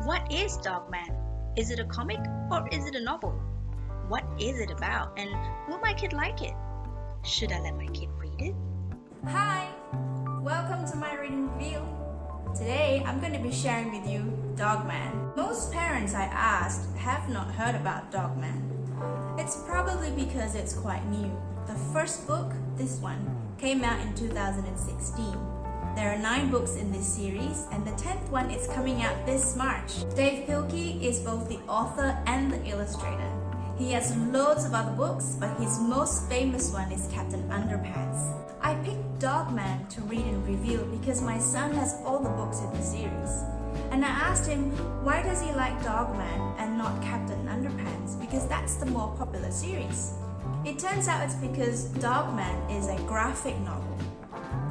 What is Dogman? Is it a comic or is it a novel? What is it about and will my kid like it? Should I let my kid read it? Hi! Welcome to my reading review. Today I'm going to be sharing with you Dogman. Most parents I asked have not heard about Dogman. It's probably because it's quite new. The first book, this one, came out in 2016. There are 9 books in this series, and the 10th one is coming out this March. Dav Pilkey is both the author and the illustrator. He has loads of other books, but his most famous one is Captain Underpants. I picked Dogman to read and review because my son has all the books in the series. And I asked him, why does he like Dogman and not Captain Underpants? Because that's the more popular series. It turns out it's because Dogman is a graphic novel.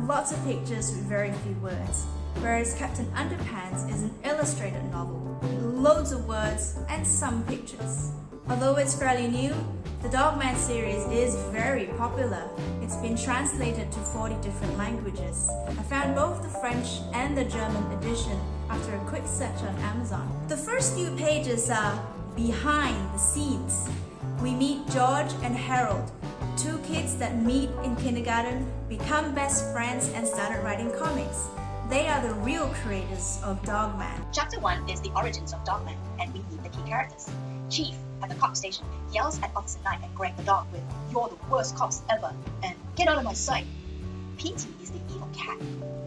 Lots of pictures with very few words, whereas Captain Underpants is an illustrated novel, loads of words and some pictures. Although it's fairly new, the Dogman series is very popular. It's been translated to 40 different languages. I found both the French and the German edition after a quick search on Amazon. The first few pages are behind the scenes. We meet George and Harold, 2 kids that meet in kindergarten, become best friends and started writing comics. They are the real creators of Dogman. Chapter 1 is the origins of Dogman, and we meet the key characters. Chief, at the cop station, yells at Officer Knight and Greg the dog with, "You're the worst cops ever," and "Get out of my sight." Petey is the evil cat.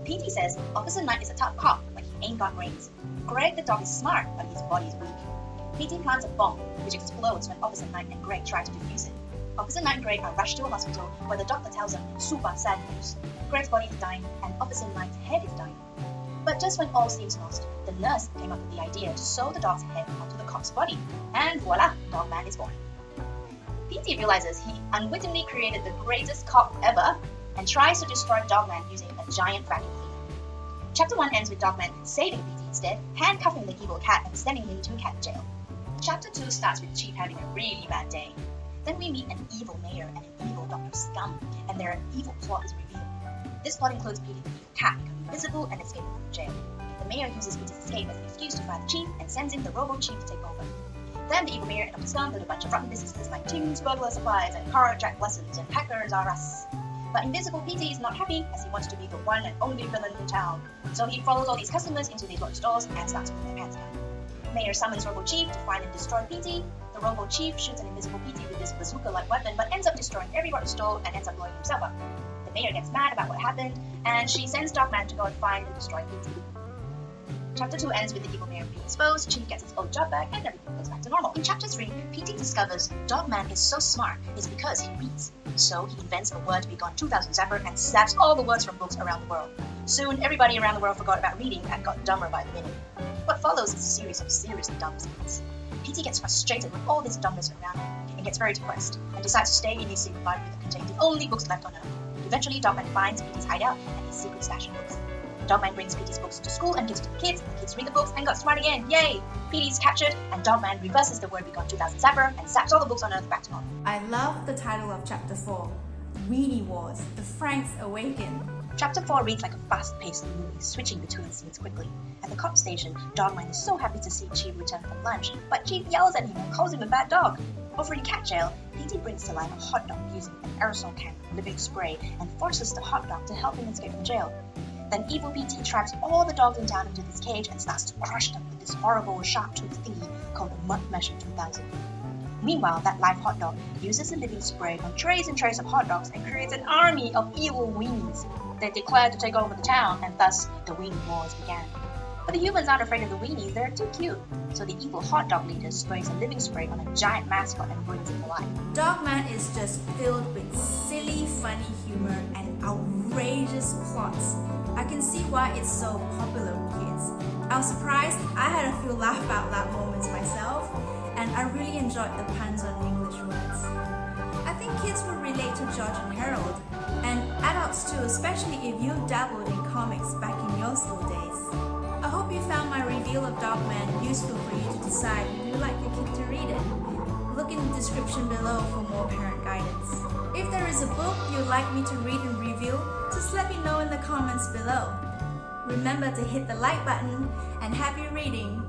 Petey says Officer Knight is a tough cop, but he ain't got brains. Greg the dog is smart, but his body is weak. Petey plants a bomb, which explodes when Officer Knight and Greg try to defuse it. Officer Knight and Greg are rushed to a hospital where the doctor tells them super sad news. Greg's body is dying and Officer Knight's head is dying. But just when all seems lost, the nurse came up with the idea to sew the dog's head onto the cop's body, and voila, Dogman is born. Petey realizes he unwittingly created the greatest cop ever and tries to destroy Dogman using a giant vacuum cleaner. Chapter 1 ends with Dogman saving Petey instead, handcuffing the evil cat and sending him to a cat jail. Chapter 2 starts with Chief having a really bad day. Then we meet an evil mayor and an evil Dr. Scum, and their evil plot is revealed. This plot includes Petey the evil cat becoming invisible and escaping from jail. The mayor uses Petey's escape as an excuse to fire the chief and sends in the Robo Chief to take over. Then the evil mayor and Dr. Scum build a bunch of rotten businesses like Tim's Burglar Supplies and Carjack Lessons and Hackers R Us. But invisible Petey is not happy as he wants to be the one and only villain in town. So he follows all these customers into these large stores and starts putting their pants down. Mayor summons Robo Chief to find and destroy Petey. The Robo Chief shoots an invisible Petey with this bazooka-like weapon but ends up destroying every rotten store and ends up blowing himself up. The mayor gets mad about what happened and she sends Dogman to go and find and destroy Petey. Chapter 2 ends with the evil mayor being exposed, Chief gets his old job back, and everything goes back to normal. In Chapter 3, Petey discovers Dogman is so smart it's because he reads. So he invents a word to be gone 2000 zapper and zaps all the words from books around the world. Soon, everybody around the world forgot about reading and got dumber by the minute. What follows is a series of seriously dumb scenes. Petey gets frustrated with all this dumbness around him and gets very depressed and decides to stay in his secret library that contains the only books left on Earth. Eventually, Dogman finds Petey's hideout and his secret stash of books. Dogman brings Petey's books to school and gives it to the kids. The kids read the books and got smart again. Yay! Petey's captured and Dogman reverses the word begun 2000 zapper and zaps all the books on Earth back to normal. I love the title of Chapter 4, Weenie Wars, The Franks Awaken. Chapter 4 reads like a fast-paced movie, switching between scenes quickly. At the cop station, Dogman is so happy to see Chief return from lunch, but Chief yells at him and calls him a bad dog. Over in cat jail, Petey brings to life a hot dog using an aerosol can with living spray and forces the hot dog to help him escape from jail. Then evil Petey traps all the dogs in town into this cage and starts to crush them with this horrible sharp-toothed thingy called the Mud Mesher 2000. Meanwhile, that live hot dog uses the living spray on trays and trays of hot dogs and creates an army of evil weenies. They declare to take over the town, and thus the weenie wars began. But the humans aren't afraid of the weenies, they're too cute. So the evil hot dog leader sprays a living spray on a giant mascot and brings it to life. Dogman is just filled with silly, funny humor and outrageous plots. I can see why it's so popular with kids. I was surprised, I had a few laugh out loud moments myself, and I really enjoyed the puns on English words. I think kids would relate to George and Harold, and adults too, especially if you dabbled in comics back in your school days. I hope you found my review of Dogman useful for you to decide if you'd like your kid to read it. Look in the description below for more parent guidance. If there is a book you'd like me to read and review, just let me know in the comments below. Remember to hit the like button and happy reading!